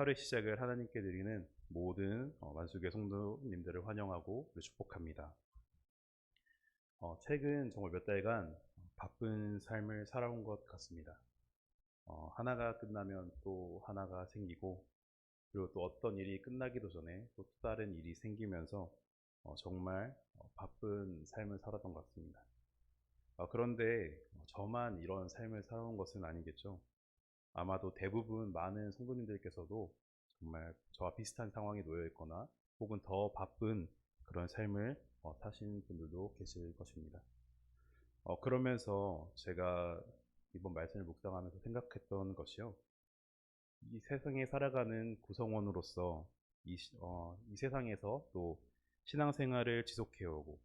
하루의 시작을 하나님께 드리는 모든 만수교회 성도님들을 환영하고 축복합니다. 최근 정말 몇 달간 바쁜 삶을 살아온 것 같습니다. 하나가 끝나면 또 하나가 생기고, 그리고 또 어떤 일이 끝나기도 전에 또 다른 일이 생기면서 정말 바쁜 삶을 살았던 것 같습니다. 그런데 저만 이런 삶을 살아온 것은 아니겠죠. 아마도 대부분 많은 성도님들께서도 정말 저와 비슷한 상황에 놓여 있거나 혹은 더 바쁜 그런 삶을 사신 분들도 계실 것입니다. 그러면서 제가 이번 말씀을 묵상하면서 생각했던 것이요. 이 세상에 살아가는 구성원으로서 이 세상에서 또 신앙생활을 지속해오고,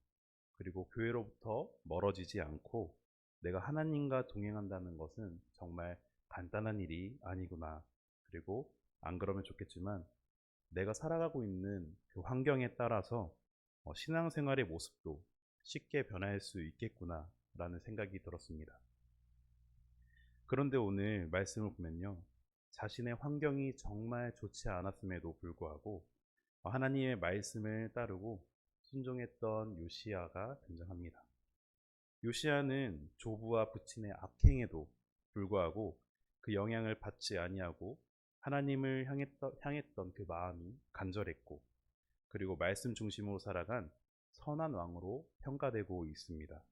그리고 교회로부터 멀어지지 않고 내가 하나님과 동행한다는 것은 정말 간단한 일이 아니구나. 그리고 안 그러면 좋겠지만 내가 살아가고 있는 그 환경에 따라서 신앙생활의 모습도 쉽게 변할 수 있겠구나 라는 생각이 들었습니다. 그런데 오늘 말씀을 보면요, 자신의 환경이 정말 좋지 않았음에도 불구하고 하나님의 말씀을 따르고 순종했던 요시야가 등장합니다. 요시야는 조부와 부친의 악행에도 불구하고 그 영향을 받지 아니하고 하나님을 향했던 그 마음이 간절했고, 그리고 말씀 중심으로 살아간 선한 왕으로 평가되고 있습니다.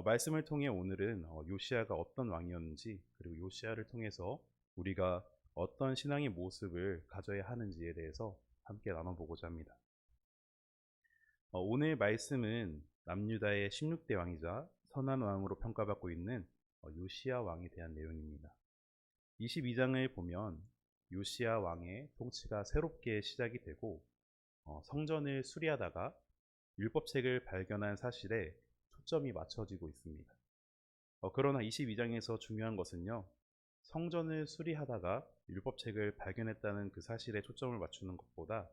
말씀을 통해 오늘은 요시야가 어떤 왕이었는지, 그리고 요시야를 통해서 우리가 어떤 신앙의 모습을 가져야 하는지에 대해서 함께 나눠보고자 합니다. 오늘 말씀은 남유다의 16대 왕이자 선한 왕으로 평가받고 있는 요시야 왕에 대한 내용입니다. 22장을 보면 요시야 왕의 통치가 새롭게 시작이 되고, 성전을 수리하다가 율법책을 발견한 사실에 초점이 맞춰지고 있습니다. 그러나 22장에서 중요한 것은요, 성전을 수리하다가 율법책을 발견했다는 그 사실에 초점을 맞추는 것보다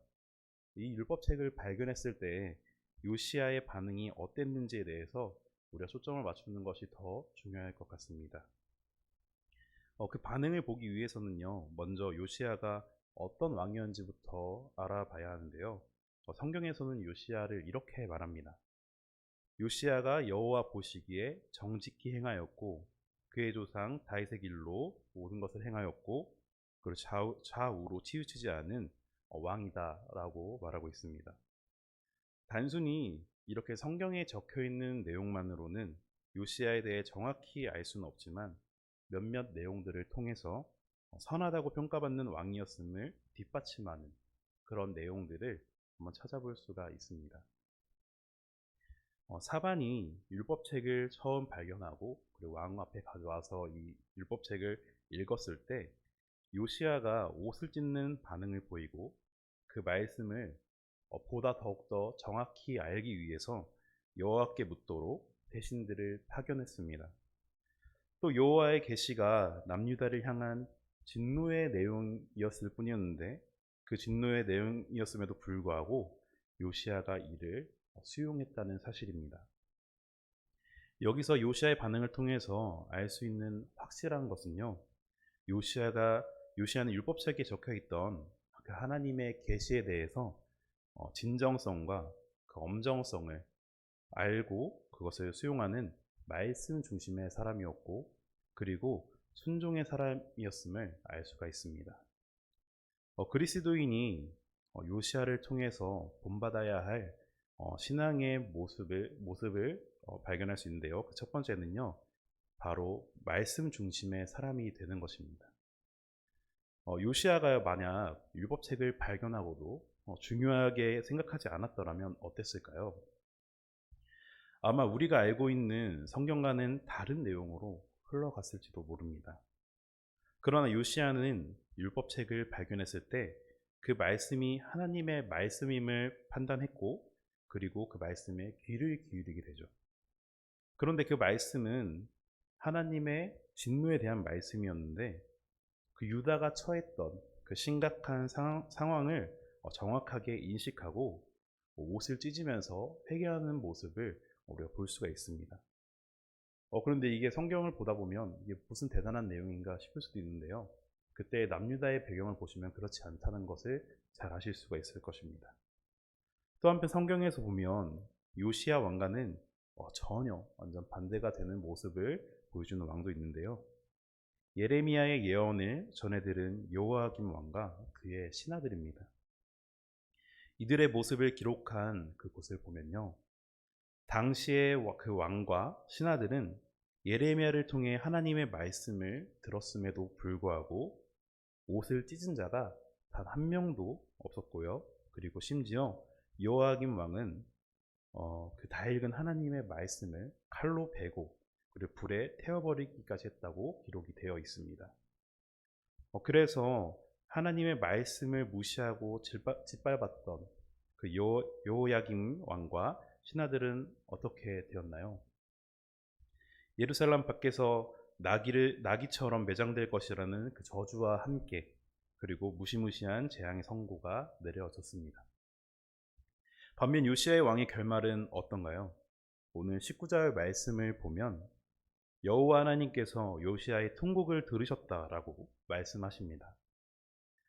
이 율법책을 발견했을 때 요시야의 반응이 어땠는지에 대해서 우리가 초점을 맞추는 것이 더 중요할 것 같습니다. 그 반응을 보기 위해서는요, 먼저 요시야가 어떤 왕이었는지부터 알아봐야 하는데요. 성경에서는 요시야를 이렇게 말합니다. 요시야가 여호와 보시기에 정직히 행하였고 그의 조상 다윗의 길로 모든 것을 행하였고, 그리고 좌우로 치우치지 않은 왕이다 라고 말하고 있습니다. 단순히 이렇게 성경에 적혀 있는 내용만으로는 요시야에 대해 정확히 알 수는 없지만 몇몇 내용들을 통해서 선하다고 평가받는 왕이었음을 뒷받침하는 그런 내용들을 한번 찾아볼 수가 있습니다. 사반이 율법책을 처음 발견하고 그리고 왕 앞에 가져와서 이 율법책을 읽었을 때 요시야가 옷을 찢는 반응을 보이고, 그 말씀을 보다 더욱더 정확히 알기 위해서 여호와께 묻도록 대신들을 파견했습니다. 또 여호와의 계시가 남유다를 향한 진노의 내용이었을 뿐이었는데, 그 진노의 내용이었음에도 불구하고 요시야가 이를 수용했다는 사실입니다. 여기서 요시야의 반응을 통해서 알 수 있는 확실한 것은요, 요시야는 율법책에 적혀 있던 그 하나님의 계시에 대해서 진정성과 그 엄정성을 알고 그것을 수용하는 말씀 중심의 사람이었고, 그리고 순종의 사람이었음을 알 수가 있습니다. 그리스도인이 요시야를 통해서 본받아야 할 신앙의 모습을 발견할 수 있는데요. 그 첫 번째는요, 바로 말씀 중심의 사람이 되는 것입니다. 요시야가 만약 율법책을 발견하고도 중요하게 생각하지 않았더라면 어땠을까요? 아마 우리가 알고 있는 성경과는 다른 내용으로 흘러갔을지도 모릅니다. 그러나 요시야는 율법책을 발견했을 때 그 말씀이 하나님의 말씀임을 판단했고, 그리고 그 말씀에 귀를 기울이게 되죠. 그런데 그 말씀은 하나님의 진노에 대한 말씀이었는데, 그 유다가 처했던 그 심각한 상황을 정확하게 인식하고 옷을 찢으면서 회개하는 모습을 우리가 볼 수가 있습니다. 그런데 이게 성경을 보다 보면 이게 무슨 대단한 내용인가 싶을 수도 있는데요. 그때 남유다의 배경을 보시면 그렇지 않다는 것을 잘 아실 수가 있을 것입니다. 또 한편 성경에서 보면 요시야 왕과는 전혀 완전 반대가 되는 모습을 보여주는 왕도 있는데요. 예레미야의 예언을 전해들은 요아김 왕과 그의 신하들입니다. 이들의 모습을 기록한 그곳을 보면요. 당시의 그 왕과 신하들은 예레미야를 통해 하나님의 말씀을 들었음에도 불구하고 옷을 찢은 자가 단 한 명도 없었고요. 그리고 심지어 요아김 왕은 그 다 읽은 하나님의 말씀을 칼로 베고 그리고 불에 태워버리기까지 했다고 기록이 되어 있습니다. 그래서 하나님의 말씀을 무시하고 짓밟았던 그 요야김 왕과 신하들은 어떻게 되었나요? 예루살렘 밖에서 나귀처럼 매장될 것이라는 그 저주와 함께 그리고 무시무시한 재앙의 선고가 내려졌습니다. 반면 요시야의 왕의 결말은 어떤가요? 오늘 19절 말씀을 보면 여호와 하나님께서 요시야의 통곡을 들으셨다라고 말씀하십니다.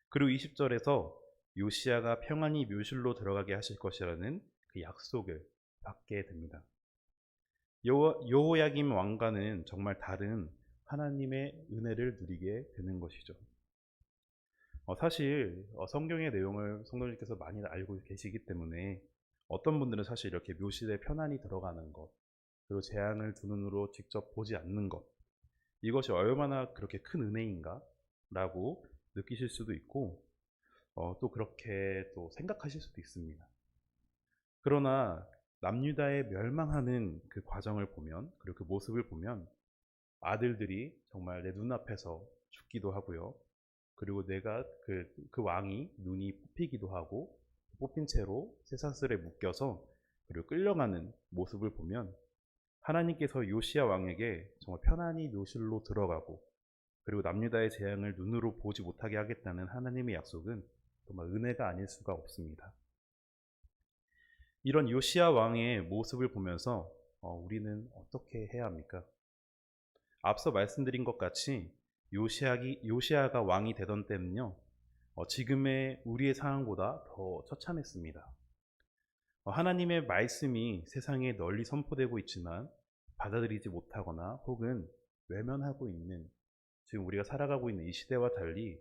그리고 20절에서 요시야가 평안히 묘실로 들어가게 하실 것이라는 그 약속을 받게 됩니다. 여호야김 왕과는 정말 다른 하나님의 은혜를 누리게 되는 것이죠. 사실 성경의 내용을 성도님께서 많이 알고 계시기 때문에 어떤 분들은 사실 이렇게 묘실에 편안히 들어가는 것, 그리고 재앙을 두 눈으로 직접 보지 않는 것, 이것이 얼마나 그렇게 큰 은혜인가 라고 느끼실 수도 있고 또 그렇게 또 생각하실 수도 있습니다. 그러나 남유다의 멸망하는 그 과정을 보면, 그리고 그 모습을 보면 아들들이 정말 내 눈앞에서 죽기도 하고요. 그리고 내가 그 왕이 눈이 뽑히기도 하고 뽑힌 채로 쇠사슬에 묶여서 그리고 끌려가는 모습을 보면 하나님께서 요시야 왕에게 정말 편안히 묘실로 들어가고 그리고 남유다의 재앙을 눈으로 보지 못하게 하겠다는 하나님의 약속은 정말 은혜가 아닐 수가 없습니다. 이런 요시야 왕의 모습을 보면서 우리는 어떻게 해야 합니까? 앞서 말씀드린 것 같이 요시야가 왕이 되던 때는요, 지금의 우리의 상황보다 더 처참했습니다. 하나님의 말씀이 세상에 널리 선포되고 있지만 받아들이지 못하거나 혹은 외면하고 있는 지금 우리가 살아가고 있는 이 시대와 달리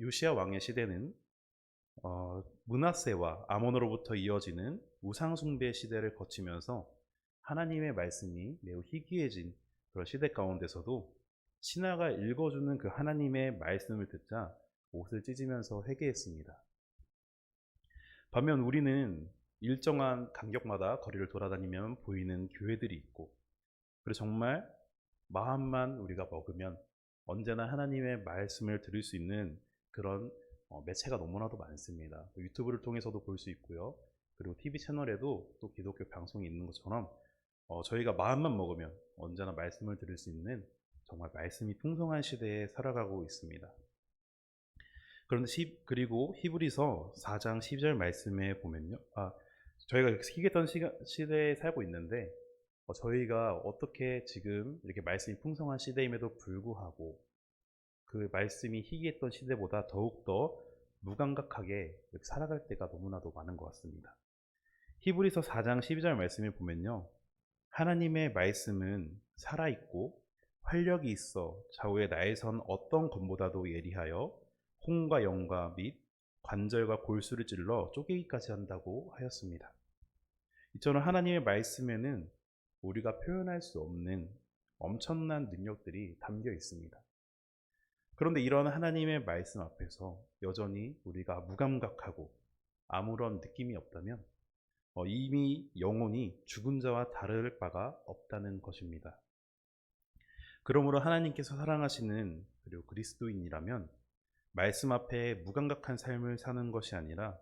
요시야 왕의 시대는 므낫세와 아몬으로부터 이어지는 우상숭배 시대를 거치면서 하나님의 말씀이 매우 희귀해진 그런 시대 가운데서도 신하가 읽어주는 그 하나님의 말씀을 듣자 옷을 찢으면서 회개했습니다. 반면 우리는 일정한 간격마다 거리를 돌아다니면 보이는 교회들이 있고 그리고 정말 마음만 우리가 먹으면 언제나 하나님의 말씀을 들을 수 있는 그런 매체가 너무나도 많습니다. 유튜브를 통해서도 볼 수 있고요. 그리고 TV 채널에도 또 기독교 방송이 있는 것처럼 저희가 마음만 먹으면 언제나 말씀을 들을 수 있는 정말 말씀이 풍성한 시대에 살아가고 있습니다. 그런데 그리고 히브리서 4장 12절 말씀에 보면요. 저희가 희귀했던 시대에 살고 있는데 저희가 어떻게 지금 이렇게 말씀이 풍성한 시대임에도 불구하고 그 말씀이 희귀했던 시대보다 더욱더 무감각하게 살아갈 때가 너무나도 많은 것 같습니다. 히브리서 4장 12절 말씀을 보면요. 하나님의 말씀은 살아있고 활력이 있어 좌우의 나에선 어떤 검보다도 예리하여 혼과 영과 및 관절과 골수를 찔러 쪼개기까지 한다고 하였습니다. 이처럼 하나님의 말씀에는 우리가 표현할 수 없는 엄청난 능력들이 담겨 있습니다. 그런데 이런 하나님의 말씀 앞에서 여전히 우리가 무감각하고 아무런 느낌이 없다면 이미 영혼이 죽은 자와 다를 바가 없다는 것입니다. 그러므로 하나님께서 사랑하시는 그리고 그리스도인이라면 말씀 앞에 무감각한 삶을 사는 것이 아니라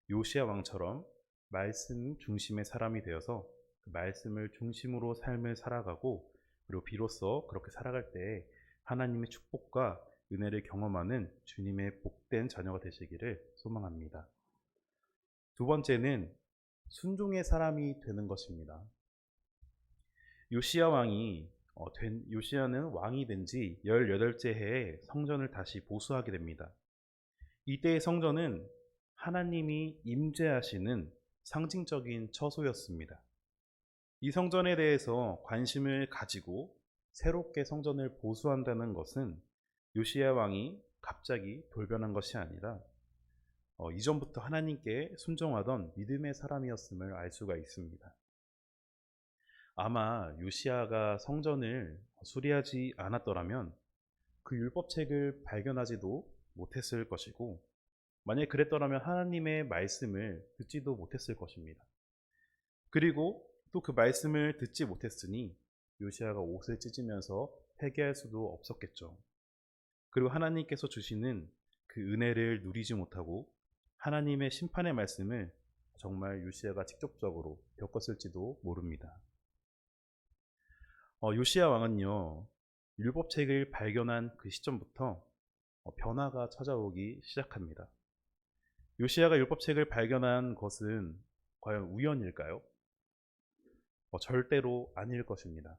요시야 왕처럼 말씀 중심의 사람이 되어서 그 말씀을 중심으로 삶을 살아가고 그리고 비로소 그렇게 살아갈 때 하나님의 축복과 은혜를 경험하는 주님의 복된 자녀가 되시기를 소망합니다. 두 번째는 순종의 사람이 되는 것입니다. 요시야 왕이 된 요시야는 왕이 된 지 18째 해에 성전을 다시 보수하게 됩니다. 이때의 성전은 하나님이 임재하시는 상징적인 처소였습니다. 이 성전에 대해서 관심을 가지고 새롭게 성전을 보수한다는 것은 요시야 왕이 갑자기 돌변한 것이 아니라 이전부터 하나님께 순종하던 믿음의 사람이었음을 알 수가 있습니다. 아마 요시야가 성전을 수리하지 않았더라면 그 율법책을 발견하지도 못했을 것이고, 만약에 그랬더라면 하나님의 말씀을 듣지도 못했을 것입니다. 그리고 또 그 말씀을 듣지 못했으니 요시야가 옷을 찢으면서 회개할 수도 없었겠죠. 그리고 하나님께서 주시는 그 은혜를 누리지 못하고 하나님의 심판의 말씀을 정말 요시야가 직접적으로 겪었을지도 모릅니다. 요시야 왕은요, 율법책을 발견한 그 시점부터 변화가 찾아오기 시작합니다. 요시야가 율법책을 발견한 것은 과연 우연일까요? 절대로 아닐 것입니다.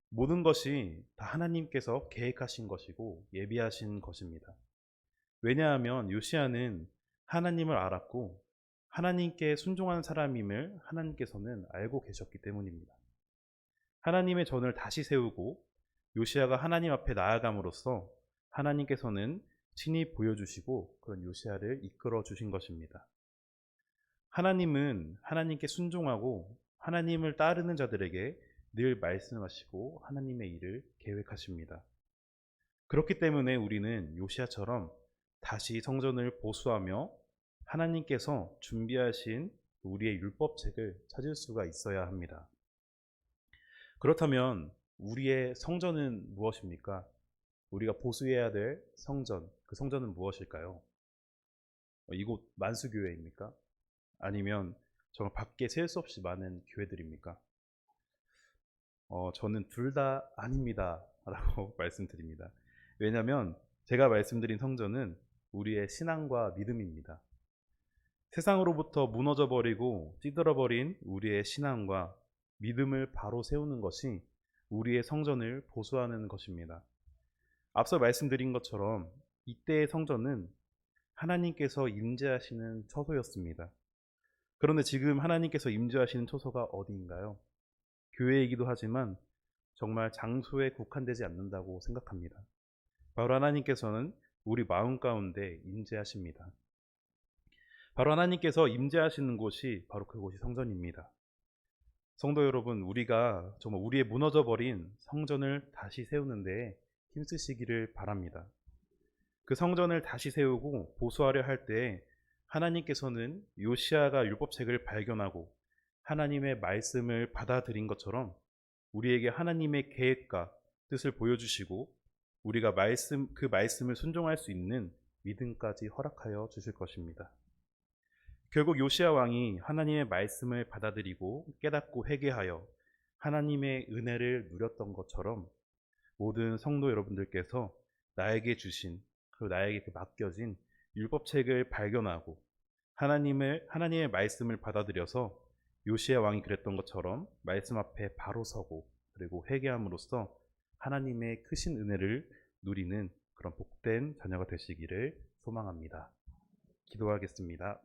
모든 것이 다 하나님께서 계획하신 것이고 예비하신 것입니다. 왜냐하면 요시야는 하나님을 알았고 하나님께 순종한 사람임을 하나님께서는 알고 계셨기 때문입니다. 하나님의 전을 다시 세우고 요시야가 하나님 앞에 나아감으로써 하나님께서는 친히 보여주시고 그런 요시야를 이끌어 주신 것입니다. 하나님은 하나님께 순종하고 하나님을 따르는 자들에게 늘 말씀하시고 하나님의 일을 계획하십니다. 그렇기 때문에 우리는 요시야처럼 다시 성전을 보수하며 하나님께서 준비하신 우리의 율법책을 찾을 수가 있어야 합니다. 그렇다면 우리의 성전은 무엇입니까? 우리가 보수해야 될 성전, 그 성전은 무엇일까요? 이곳 만수교회입니까? 아니면 정말 밖에 셀 수 없이 많은 교회들입니까? 저는 둘 다 아닙니다 라고 말씀드립니다. 왜냐하면 제가 말씀드린 성전은 우리의 신앙과 믿음입니다. 세상으로부터 무너져 버리고 찌들어 버린 우리의 신앙과 믿음을 바로 세우는 것이 우리의 성전을 보수하는 것입니다. 앞서 말씀드린 것처럼 이때의 성전은 하나님께서 임재하시는 처소였습니다. 그런데 지금 하나님께서 임재하시는 처소가 어디인가요? 교회이기도 하지만 정말 장소에 국한되지 않는다고 생각합니다. 바로 하나님께서는 우리 마음 가운데 임재하십니다. 바로 하나님께서 임재하시는 곳이 바로 그곳이 성전입니다. 성도 여러분, 우리가 정말 우리의 무너져버린 성전을 다시 세우는 데 힘쓰시기를 바랍니다. 그 성전을 다시 세우고 보수하려 할 때 하나님께서는 요시야가 율법책을 발견하고 하나님의 말씀을 받아들인 것처럼 우리에게 하나님의 계획과 뜻을 보여주시고 우리가 그 말씀을 순종할 수 있는 믿음까지 허락하여 주실 것입니다. 결국 요시야 왕이 하나님의 말씀을 받아들이고 깨닫고 회개하여 하나님의 은혜를 누렸던 것처럼 모든 성도 여러분들께서 나에게 주신 그리고 나에게 맡겨진 율법책을 발견하고 하나님의 말씀을 받아들여서 요시야 왕이 그랬던 것처럼 말씀 앞에 바로 서고 그리고 회개함으로써 하나님의 크신 은혜를 누리는 그런 복된 자녀가 되시기를 소망합니다. 기도하겠습니다.